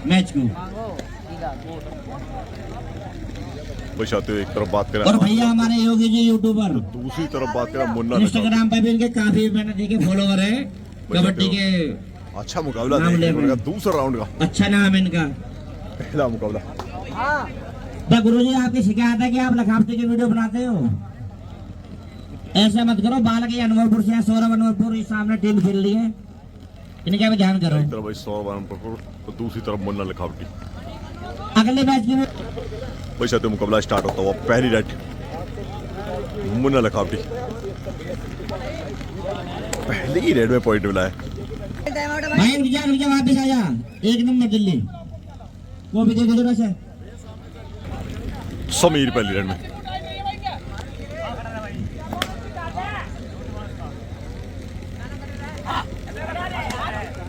Match को। बचाते हुए एक तरफ बात करें और भैया हमारे योगी जी यूट्यूबर, दूसरी तरफ बात करें मुन्ना इंस्टाग्राम पे भी इनके काफी मैंने देखे फॉलोवर है कबड्डी के। अच्छा मुकाबला देखने को मिला दूसरा राउंड का। अच्छा नाम है इनका। पहला मुकाबला। तो गुरुजी आपकी शिकायत है कि आप लखावती की वीडियो बनाते हो, ऐसा मत करो। बालक ये अनवरपुर से सौरभ अनवरपुर इस सामने टीम खेल रही है, इनका भी ध्यान करो। एक तरफ भाई सौरभ अनवरपुर और दूसरी तरफ मुन्ना लखावटी। अगले मैच की वैसे तो मुकाबला स्टार्ट होता हुआ पहली रेड मुन्ना लखावटी पहले ही रेड में पॉइंट मिला है। भाई रुक जा वापस आ जा। एक नंबर दिल्ली वो भी देखो जरा से। समीर पहली रेड में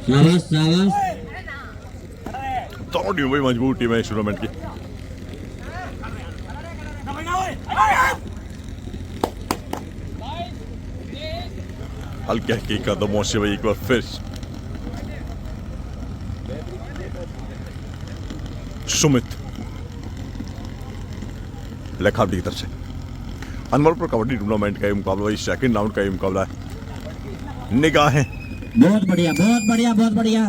शाबाश शाबाश। दोनों टीम भाई मजबूत टीम है इस टूर्नामेंट की। हल्के हल्के कदमों से भाई एक बार फिर सुमित लखावटी की तरफ से। अनवरपुर कबड्डी टूर्नामेंट का ये मुकाबला भाई सेकंड राउंड का ये मुकाबला है। निगाहें बहुत बढ़िया बहुत बढ़िया बहुत बढ़िया।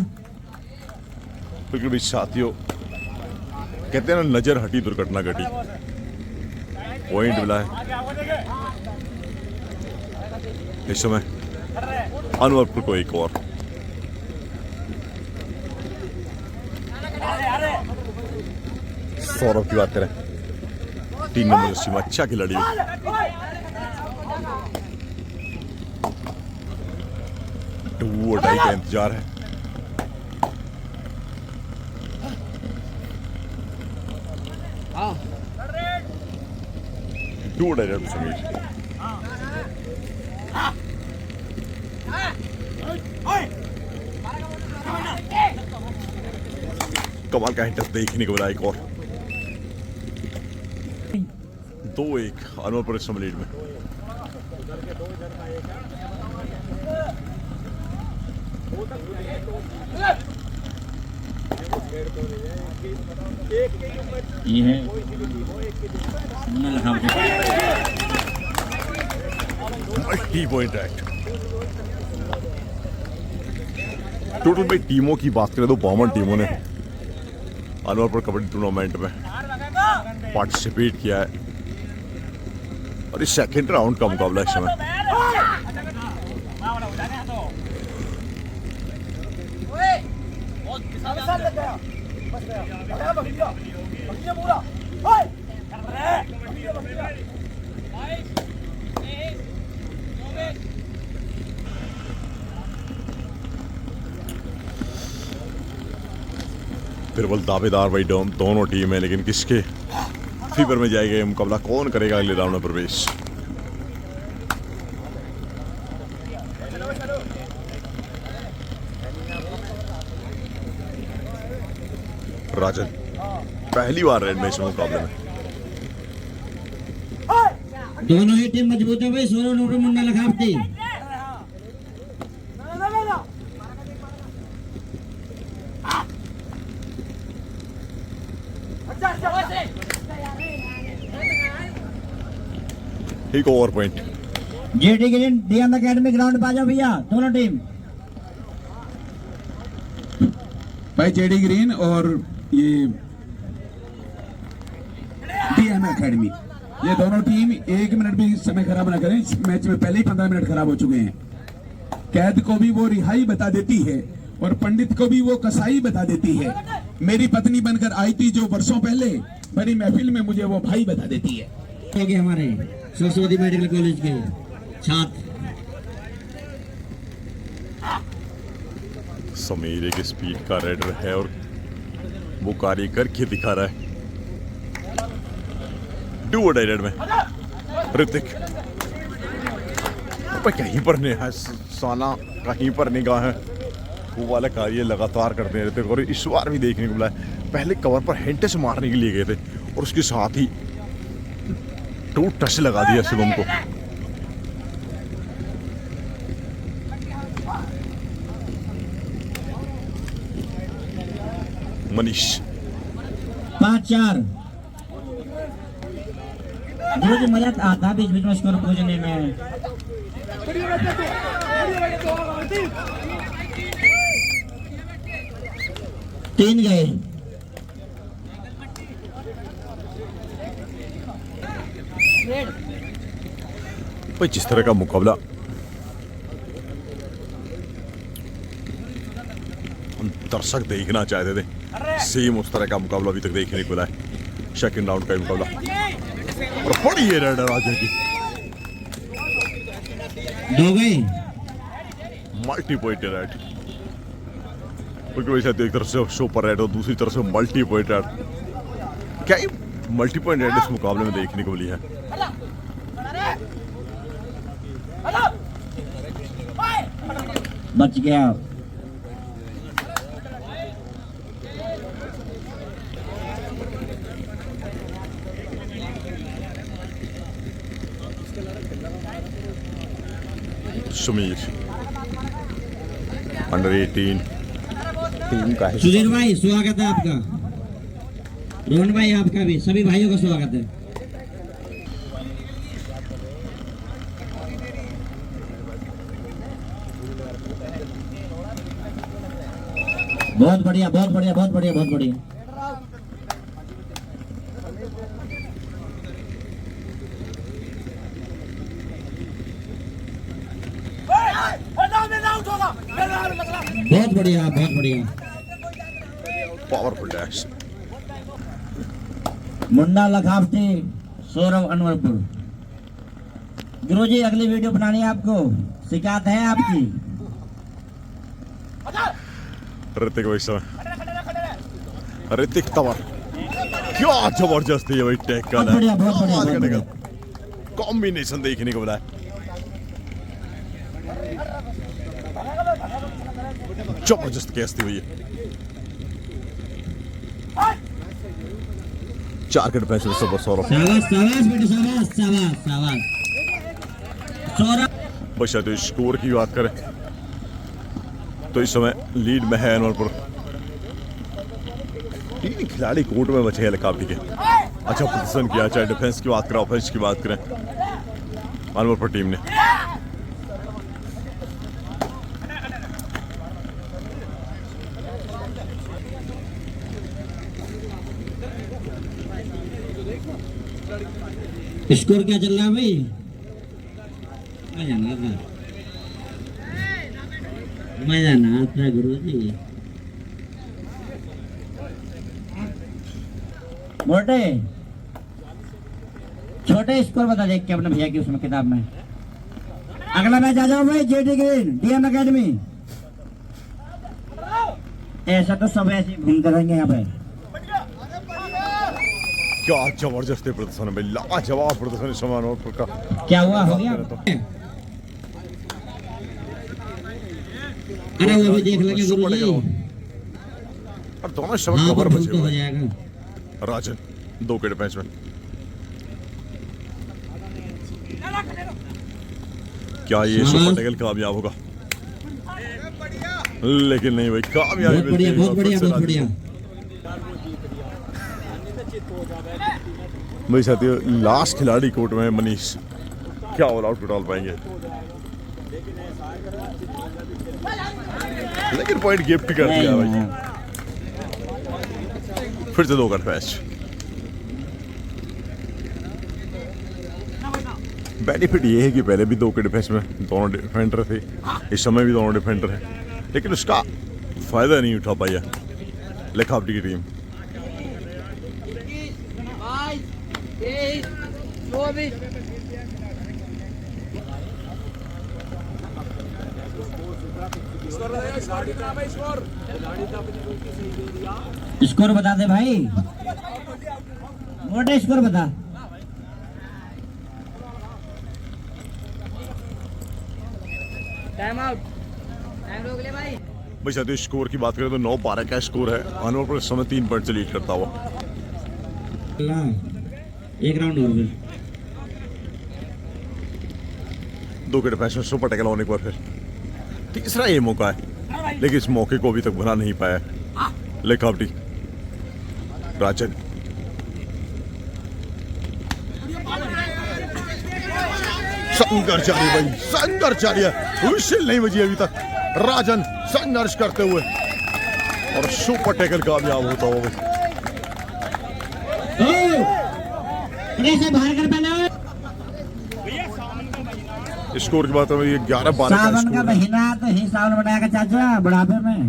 बिल्कुल भी साथियों कहते हैं ना नजर हटी दुर्घटना घटी। पॉइंट मिला है इस समय अनवरपुर को एक और। सौरभ की बात करें 3 नंबर सीमा अच्छा खिलाड़ी टू और डाई का इंतजार है। टू डाई रेड समीर कमाल का हिंटर देखने को मिला एक और। 2-1 अनवरपुर इस समय लीड में। ये है मल्टी पॉइंट एक्ट। टोटल भाई टीमों की बात करें तो 52 टीमों ने अनवरपुर कबड्डी टूर्नामेंट में पार्टिसिपेट किया है और इस सेकंड राउंड का मुकाबला इस समय। बिरबल दावेदार भाई दोनों टीम है, लेकिन किसके फीवर में जाएगा ये मुकाबला, कौन करेगा अगले राउंड में प्रवेश। राजन पहली बार रेड में इस मुकाबले में। दोनों ही टीम मजबूत है भाई। सोलह नंबर मुन्ना लखावटी। एक over point. JD green DM academy ground पे आ जाओ भैया दोनों टीम। भाई जेडी ग्रीन और ये डीएम एकेडमी, ये दोनों टीम 1 मिनट भी समय खराब ना करें। इस मैच में पहले ही 15 मिनट खराब हो चुके हैं। कैद को भी वो रिहाई बता देती है और पंडित को भी वो कसाई बता देती है। मेरी पत्नी बनकर आई थी जो वर्षों पहले, बड़ी महफिल में मुझे वो भाई बता देती है। हमारे सरस्वती मेडिकल कॉलेज के छात्र समीर एक स्पीड का रेडर है और वो कार्य करके दिखा रहा है। डू और डाई रेड में ऋतिक कहीं पर साना कहीं पर निगाह है, वो वाला कार्य लगातार करते रहते। और इस बार भी देखने को मिला है, पहले कवर पर हेंटे से मारने के लिए गए थे और उसके साथ ही 2 टच लगा दिया शिवम को। मनीष। 5-4। गुरुजी मजा आता बीच बीच में स्कोर पूछने में। तीन गए। भाई जिस तरह का मुकाबला हम दर्शक देखना चाहते थे, सेम उस तरह का मुकाबला अभी तक देखने को मिला है। सेकंड राउंड का मुकाबला और बड़ी ये रेड राजा की 2 गए। मल्टी पॉइंट रेड, क्योंकि वैसे एक तरफ से सुपर रेड और दूसरी तरफ से मल्टी पॉइंट रेड। क्या ये मल्टी पॉइंट रेड इस मुकाबले में देखने को मिली है? बच गया। सुमीर अंडर 18 टीम का है। सुधीर भाई स्वागत है आपका। रोहन भाई आपका भी, सभी भाइयों का स्वागत है। बहुत बढ़िया, बहुत बढ़िया, बहुत बढ़िया, बहुत बढ़िया। बहुत बढ़िया, बहुत बढ़िया। Powerful dash. मुन्ना लखावटी, सौरभ अनवरपुर। गुरुजी अगली वीडियो बनानी है आपको, शिकायत है आपकी। ऋतिक भाई समय, ऋतिक तंवर क्या जबरदस्त है भाई। टैकल बहुत बढ़िया, बहुत बढ़िया, बहुत बढ़िया। कॉम्बिनेशन देखने को मिला है। जबरदस्त कैच थी भैया। 4 के डिफेंस में सौरभ। शाबाश, शाबाश बेटे, शाबाश, शाबाश, शाबाश। सौरभ बस तो स्कोर की बात करें तो इस समय लीड में है अनवरपुर। 3 खिलाड़ी कोर्ट में बचे हैं लकावटी के। अच्छा प्रदर्शन किया, चाहे डिफेंस की बात करें, ऑफेंस की बात करें, अनवरपुर टीम ने। स्कोर क्या चल रहा है भाई? मजा ना आता गुरुजी। मोटे छोटे स्कोर बता देख के अपने भैया की उसमें किताब में। अगला मैच आ जाओ भाई, जेटी ग्रीन डीएम एकेडमी। ऐसा तो सब ऐसे घूमते रहेंगे यहाँ पे। क्या जबरदस्त प्रदर्शन है भाई, लाजवाब प्रदर्शन इस समय अनवरपुर का। क्या हुआ, हो गया? अरे वो भी देख लेंगे गुरुजी। और दोनों शब्द हाँ, कवर बचे हो हुए हैं। जाएगा। राजन 2 के डिफेंस में। क्या ये सुपर टैकल कामयाब होगा? लेकिन नहीं भाई, कामयाबी बहुत बढ़िया, बहुत बढ़िया, बहुत बढ़िया। भाई साथियों, लास्ट खिलाड़ी कोर्ट में मनीष, क्या ऑल आउट डाल पाएंगे? लेकिन पॉइंट गिफ्ट कर दिया भाई। फिर से 2 का पैच। बेनिफिट ये है कि पहले भी 2 के डिफेंस में दोनों डिफेंडर थे, इस समय भी दोनों डिफेंडर हैं, लेकिन उसका फायदा नहीं उठा पाई है लखावटी की टीम। स्कोर बता दे भाई, मोटे स्कोर बता। टाइम आउट, टाइम रोक ले भाई। भाई साथियों, स्कोर की बात करें तो 9-12 का स्कोर है। अनवरपुर इस समय 3 पॉइंट से लीड करता हुआ। एक राउंड और फिर 2 के डिफेंस में सुपर टैकल होने के बाद फिर तीसरा ये मौका है, लेकिन इस मौके को अभी तक बना नहीं पाया लखावटी। राजन संघर्ष जारी भाई, संघर्ष जारी है, विशिल नहीं बजी अभी तक। राजन संघर्ष करते हुए और सुपर टैकल कामयाब होता हुआ भाई। से बाहर कर पहले स्कोर की बात है, ये 11-12 का सावन का स्कोर है। महीना तो ही सावन बनाएगा चाचा बुढ़ापे में।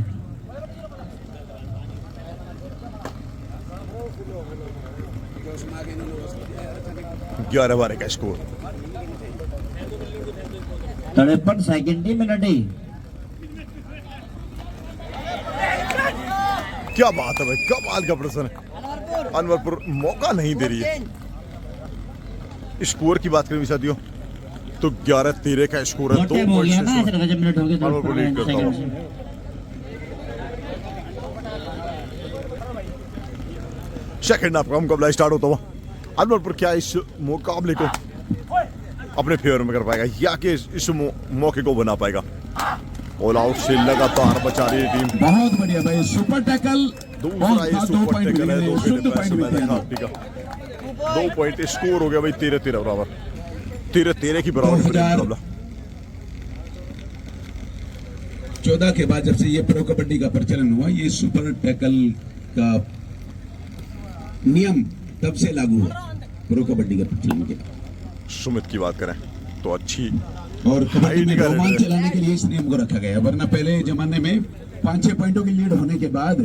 11-12 का स्कोर। 53 सेकंड ही मिनट ही। क्या बात है भाई, कमाल का प्रदर्शन है। अनवरपुर मौका नहीं दे रही है। स्कोर की बात करें साथियों तो 11-13 का स्कोर है। 2 टाइम हो गया ना, पॉइंट ऐसे लगा मिनट हो गए अनवरपुर लीड करता हुआ। सेकंड हाफ का मुकाबला स्टार्ट होता हुआ। अनवरपुर क्या इस मुकाबले को अपने फेवर में कर पाएगा या कि इस मौके को बना पाएगा? ऑल आउट से लगातार बचा रही है टीम। बहुत बढ़िया भाई, सुपर टैकल। दूसरा ये दो सुपर पॉइंट टैकल है, मिले, 2 शुद्ध पॉइंट मिलते हैं। 2 पॉइंट स्कोर हो गया भाई, 13-13 बराबर, 13-13 की बराबर 2014 मुकाबला। के बाद जब से ये प्रो कबड्डी का प्रचलन हुआ, ये सुपर टैकल का नियम तब से लागू हुआ प्रो कबड्डी का प्रचलन के। सुमित की बात करें तो अच्छी और कबड्डी में हाइट का रोमांच रेट है। चलाने के लिए इस नियम को रखा गया है, वरना पहले जमाने में 5-6 पॉइंटों की लीड होने के बाद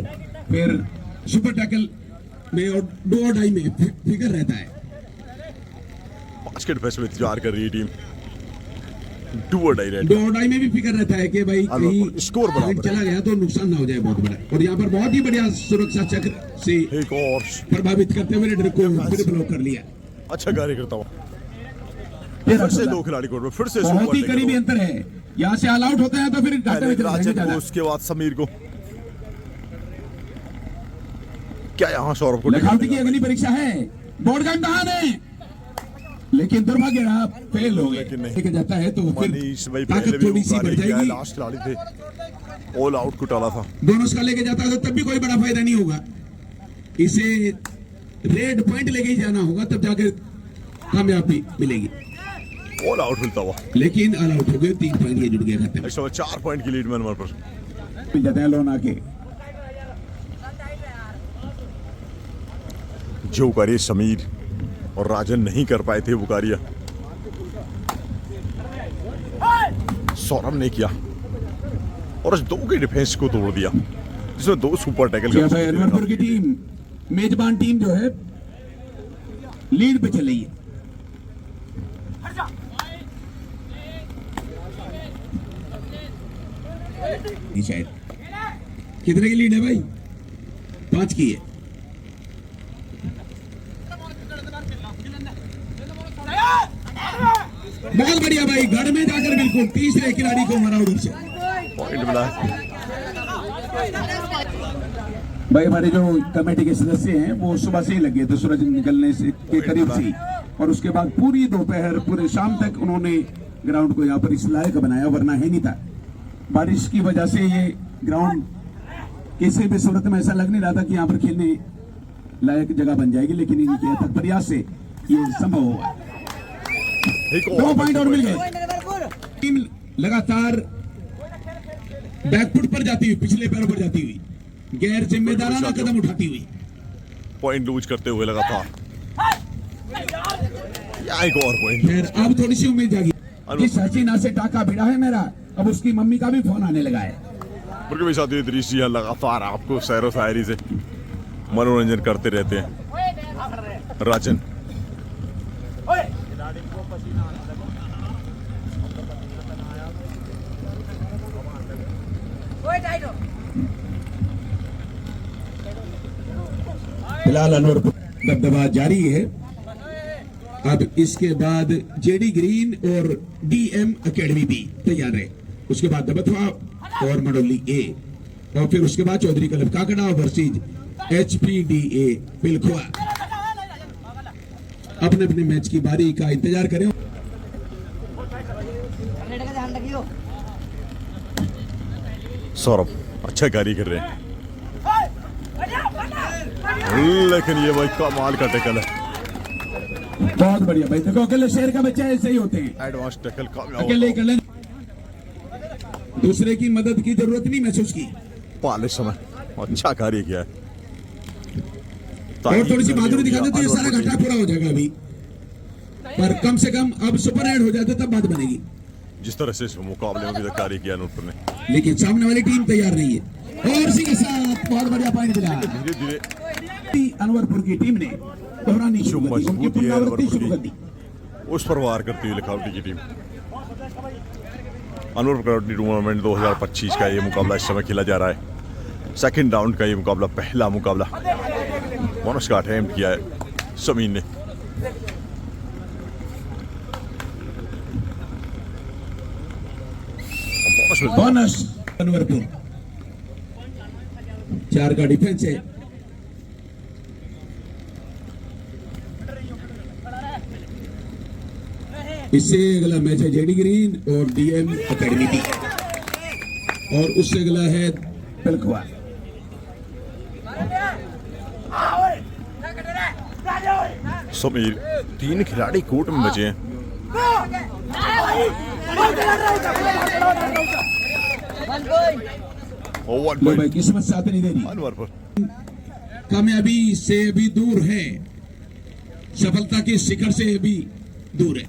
फिर सुपर टैकल में और 2 और ढाई में फिकर रहता है। बास्केट फेस्ट में इंतजार कर रही है टीम। 2 और डाई रेड 2 और ढाई में भी फिकर रहता है कि भाई कहीं स्कोर बराबर पॉइंट चला गया तो नुकसान ना हो जाए बहुत बड़ा। और यहाँ पर बहुत ही बढ़िया सुरक्षा चक्र से एक और प्रभावित करते हुए रेडर को फिर ब्लॉक कर लिया। अच्छा कार्य करता हूँ। फिर से 2 खिलाड़ी कोर्ट में, फिर से बहुत सुपर ही टैकल करीबी को। अंतर है। यहाँ से ऑल आउट होते हैं तो फिर घाटे पहले में चले राजन जाएंगे को, ज्यादा। उसके बाद समीर को। क्या यहाँ सौरभ को लखनऊ की अगली परीक्षा है, बोर्ड का इम्तहान है, लेकिन दुर्भाग्य रहा, फेल हो गए। लेकिन नहीं। लेके जाता है तो मनीष भाई फिर पहले ताकत भी थोड़ी सी बढ़ जाएगी। लास्ट खिलाड़ी थे, ऑल आउट को टाला था। दोनों उसका लेके जाता है तो तब भी कोई बड़ा फायदा नहीं होगा। इसे रेड पॉइंट लेके ही जाना होगा, तब जाकर कामयाबी मिलेगी। ऑल आउट मिलता हुआ। लेकिन ऑल आउट हो गए, 3 पॉइंट ये जुड़ गए खाते में। इस समय 4 पॉइंट की लीड में अनवर पर। मिल जाते हैं लोन आके। जो कार्य समीर और राजन नहीं कर पाए थे वो कार्य सौरभ ने किया और उस 2 के डिफेंस को तोड़ दिया, जिसमें 2 सुपर टैकल क्या भाई, अनवरपुर की टीम, मेजबान टीम जो है लीड पे चल रही है। शायद कितने की लीड है भाई? 5 की है। बहुत बढ़िया भाई, गढ़ में जाकर बिल्कुल तीसरे खिलाड़ी को मारा उधर से। पॉइंट मिला है। भाई हमारे जो कमेटी के सदस्य हैं वो सुबह से ही लगे थे, सूरज निकलने से के करीब से ही, और उसके बाद पूरी दोपहर पूरे शाम तक उन्होंने ग्राउंड को यहाँ पर इस लायक बनाया, वरना है नहीं था। बारिश की वजह से ये ग्राउंड किसी भी सूरत में ऐसा लग नहीं रहा था कि यहाँ पर खेलने लायक जगह बन जाएगी, लेकिन इनके अथक प्रयास से ये संभव हुआ। 2 पॉइंट और मिल गए। टीम लगातार बैकफुट पर जाती हुई, पिछले पैरों पर जाती हुई, गैर जिम्मेदाराना कदम उठाती हुई। पॉइंट लूज करते हुए लगातार या एक और पॉइंट। खैर अब थोड़ी सी उम्मीद जागी कि सचिन से टाका भिड़ा है मेरा, अब उसकी मम्मी का भी फोन आने लगा है। मेरे साथी दृश्य जी लगातार आपको सैरो शायरी से मनोरंजन करते रहते हैं। राजन फिलहाल अनवरपुर दबदबा जारी है। अब इसके बाद जेडी ग्रीन और डीएम एकेडमी भी तैयार है, उसके बाद दबथवा और मंडोली ए, और फिर उसके बाद Chaudhary club Kakda versus HPDA Pilkhuwa. अपने अपने मैच की बारी का इंतजार करें। सौरभ अच्छा कार्य कर रहे हैं। लेकिन ये भाई कमाल का टैकल है, बहुत बढ़िया भाई। देखो अकेले शेर का बच्चा ऐसे ही होते हैं, एडवांस टैकल अकेले कर लें, दूसरे की मदद की जरूरत नहीं महसूस की। पाले समय अच्छा कार्य किया है। और थोड़ी सी बहादुरी दिखा दे तो ये सारा घाटा पूरा हो जाएगा अभी, पर कम से कम अब सुपर एड हो जाते तब बात बनेगी। जिस तरह से इस मुकाबले में भी कार्य किया अनूपपुर ने, लेकिन सामने वाली टीम तैयार नहीं है, और इसी के साथ बहुत बढ़िया पॉइंट मिला। धीरे धीरे अनवरपुर की टीम ने दोहरानी शुरू कर दी, उनकी पुनरावृत्ति शुरू कर दी। उस पर वार करती हुई लखावटी की टीम। अनवरपुर कबड्डी टूर्नामेंट 2025 का ये मुकाबला इस समय खेला जा रहा है। सेकंड राउंड का ये मुकाबला, पहला मुकाबला बोनस का अटेम्प्ट किया है समीन ने। बोनस अनवरपुर, 4 का डिफेंस है। इससे अगला मैच है जेडी ग्रीन और डीएम एकेडमी टी, और उससे अगला है पिलखवा। समीर, 3 खिलाड़ी कोर्ट में बचे हैं। ओवर लो भाई, किस्मत साथ नहीं दे रही, अनवरपुर कामयाबी से भी दूर है, सफलता के शिखर से भी दूर है।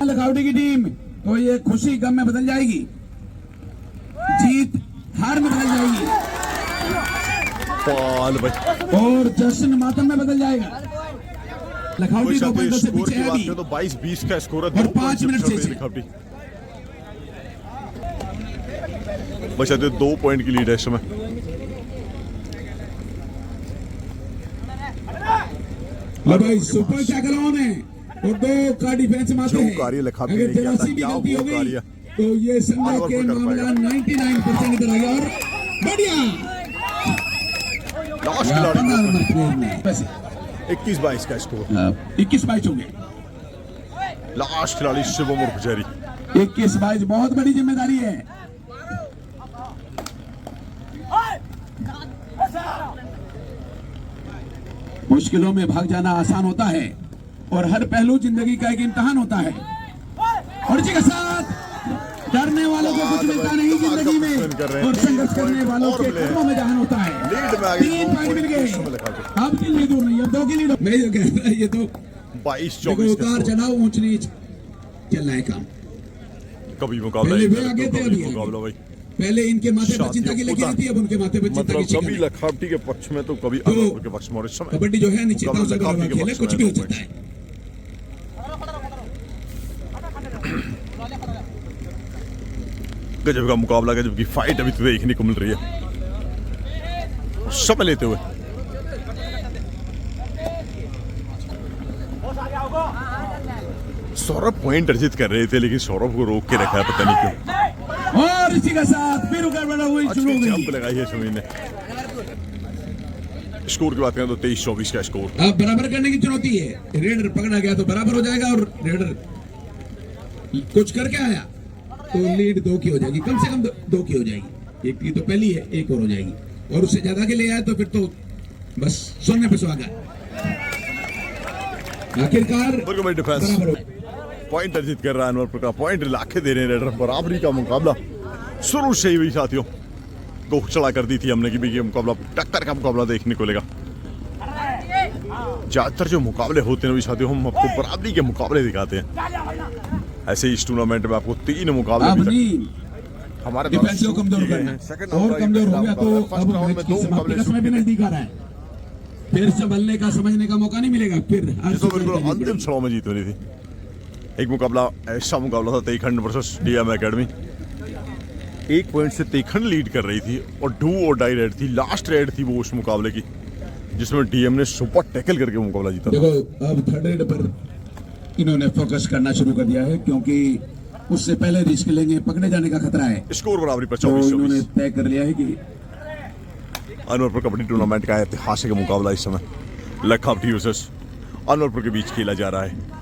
लखावटी की टीम तो ये खुशी गम में बदल जाएगी, जीत हार में बदल जाएगी, पाल भाई। और जश्न मातम में बदल जाएगा। लखावटी 2 पॉइंटों से स्कोर पीछे की है बात अभी, करें तो 22-20 का स्कोर है, और 2 5 मिनट पॉइंट से लखावटी बचाते 2 पॉइंट की लीड है इस समय। लो भाई, सुपर टैकल ऑन है और 2 का डिफेंस मारते जो हैं। कार्य लखावटी अगर ने किया था, 83 भी क्या गलती वो हो गई कार्य तो ये संघ अनवर के को कर मामला पाएगा। 99% इधर आ गया, और बढ़िया लास्ट खिलाड़ी 15 नंबर प्लेयर में बस 21-22 का स्कोर। 21-22 हो गए। लास्ट खिलाड़ी शिवम और पुजारी। 21-22 बहुत बड़ी जिम्मेदारी है। मुश्किलों में भाग जाना आसान होता है, और हर पहलू जिंदगी का एक इम्तिहान होता है, और इसी के साथ डरने वालों को कुछ मिलता नहीं जिंदगी में, और संघर्ष करने वालों के कर्मों में जहान होता है। लीड में आ गई, 3 पॉइंट मिल गए, अब की लीड दूर नहीं, अब 2 की लीड। मैं जो कह रहा, ये तो 22-24 का उतार स्कोर। चढ़ाव ऊंच नीच चल रहा है काम। कभी मुकाबला पहले वे इधर, आगे तो थे, कभी अभी आगे। मुकाबला भाई। पहले इनके माथे पर चिंता की लगी शादी रहती है, अब उनके माथे पर चिंता मतलब की कभी शिकन है। लखावटी के पक्ष में तो कभी तो अनवरपुर के पक्ष में, और इस समय कबड्डी जो है निश्चितता मुकाबला से लखावटी बराबर के खेल है, पक्ष में कुछ भी हो है, सकता है। गजब का मुकाबला, गजब की फाइट अभी तो देखने को मिल रही है समय लेते हुए। सौरभ पॉइंट अर्जित कर रहे थे, लेकिन सौरभ को रोक के रखा है, पता नहीं क्यों। और इसी के साथ फिर गड़बड़ हुई शुरू हो अच्छी गई। जंप लगाई है समीर ने। स्कोर की बात करें तो 23-24 का स्कोर। अब बराबर करने की चुनौती है, रेडर पकड़ा गया तो बराबर हो जाएगा, और रेडर कुछ करके आया तो लीड 2 की हो जाएगी, कम से कम 2 की हो जाएगी। 1 की तो पहली है, 1 और हो जाएगी, और उससे ज्यादा के ले आया तो फिर तो बस सोने पे सुहागा। आखिरकार डिफेंस बराबर हो। पॉइंट अर्जित कर रहा है अनवरपुर का, पॉइंट लाखे दे रहे हैं रेडर। बराबरी का मुकाबला शुरू से ही साथियों को चढ़ा कर दी थी हमने कि ये मुकाबला टक्कर का मुकाबला देखने को मिलेगा। ज्यादातर जो मुकाबले होते हैं भी साथियों, हम आपको बराबरी के मुकाबले दिखाते हैं। ऐसे इस टूर्नामेंट में आपको 3 मुकाबले अब अभी नहीं तक हमारे डिफेंस को कमजोर करना, और कमजोर हो गया तो अब मैच की समाप्ति का समय भी नजदीक आ रहा है, फिर संभलने का समझने का मौका नहीं मिलेगा, फिर बिल्कुल अंतिम क्षणों में जीत होनी थी। एक मुकाबला ऐसा मुकाबला था तेईखंड वर्सेस डीएम एकेडमी। 1 पॉइंट से तेईखंड लीड कर रही थी, और डू और डाई रेड थी, लास्ट रेड थी वो उस मुकाबले की, जिसमें डीएम ने सुपर टैकल करके मुकाबला जीता था। देखो अब थर्ड रेड पर इन्होंने फोकस करना शुरू कर दिया है, क्योंकि उससे पहले रिस्क लेंगे, पकड़े जाने का खतरा है, स्कोर बराबरी पर तो इन्होंने 24-24। तय कर लिया है कि अनवरपुर कबड्डी टूर्नामेंट का ऐतिहासिक मुकाबला इस समय लखावटी वर्सेस अनवरपुर के बीच खेला जा रहा है,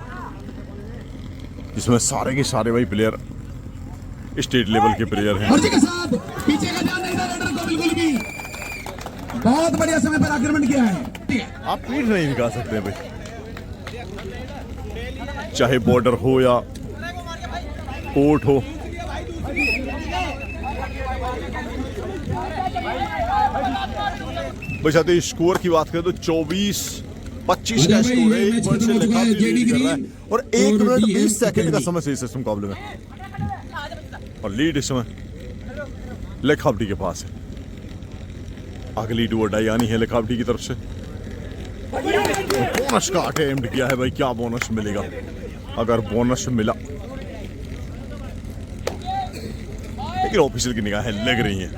जिसमें सारे के सारे भाई प्लेयर स्टेट लेवल के प्लेयर हैं। और जी के साथ पीछे का ध्यान नहीं था रेडर को, बहुत बढ़िया समय पर आक्रमण किया है। ठीक है, आप पीठ नहीं निकाल सकते भाई, चाहे बॉर्डर हो या कोर्ट हो। भाई स्कोर की बात करें तो 24-25 का स्कोर है। एक पॉइंट से लेकर लीड कर रहा है और 1 मिनट 20 सेकंड का समय शेष है इस मुकाबले में, और लीड इस समय लेखावटी के पास है। अगली डू और डाई आनी है लेखावटी की तरफ से। बोनस का अटेम्प्ट किया है भाई, क्या बोनस मिलेगा? अगर बोनस मिला, लेकिन ऑफिशियल की निगाहें लग रही हैं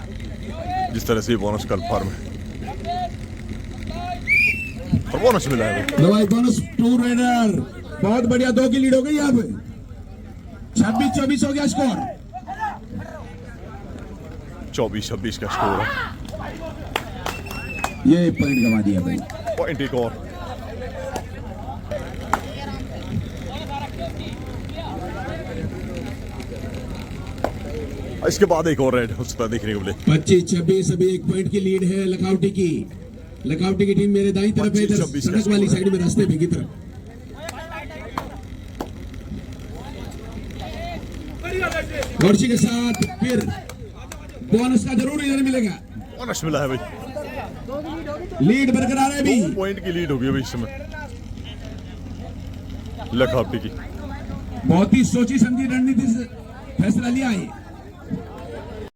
जिस तरह से बोनस कंफर्म है और बोनस मिला है भाई। दवाई बोनस 2 रेडर, बहुत बढ़िया, 2 की लीड हो गई अब। 26-24 हो गया स्कोर। 24-26 का स्कोर है। ये पॉइंट गवा दिया भाई। पॉइंट एक और। इसके बाद एक और रेड हो सकता है देखने को मिले। 25-26 अभी 1 पॉइंट की लीड है लखनऊ की। लखनऊ की टीम मेरे दाईं तरफ है, इधर 25-26 का सड़क वाली स्कोर है। साइड में रास्ते पे की तरफ। गौरशी के साथ फिर बोनस का जरूर इधर मिलेगा। बोनस मिला है भाई, लीड बरकरार है अभी। 2 पॉइंट की लीड हो गई भाई इस समय लखावटी की। बहुत ही सोची समझी रणनीति से फैसला लिया है।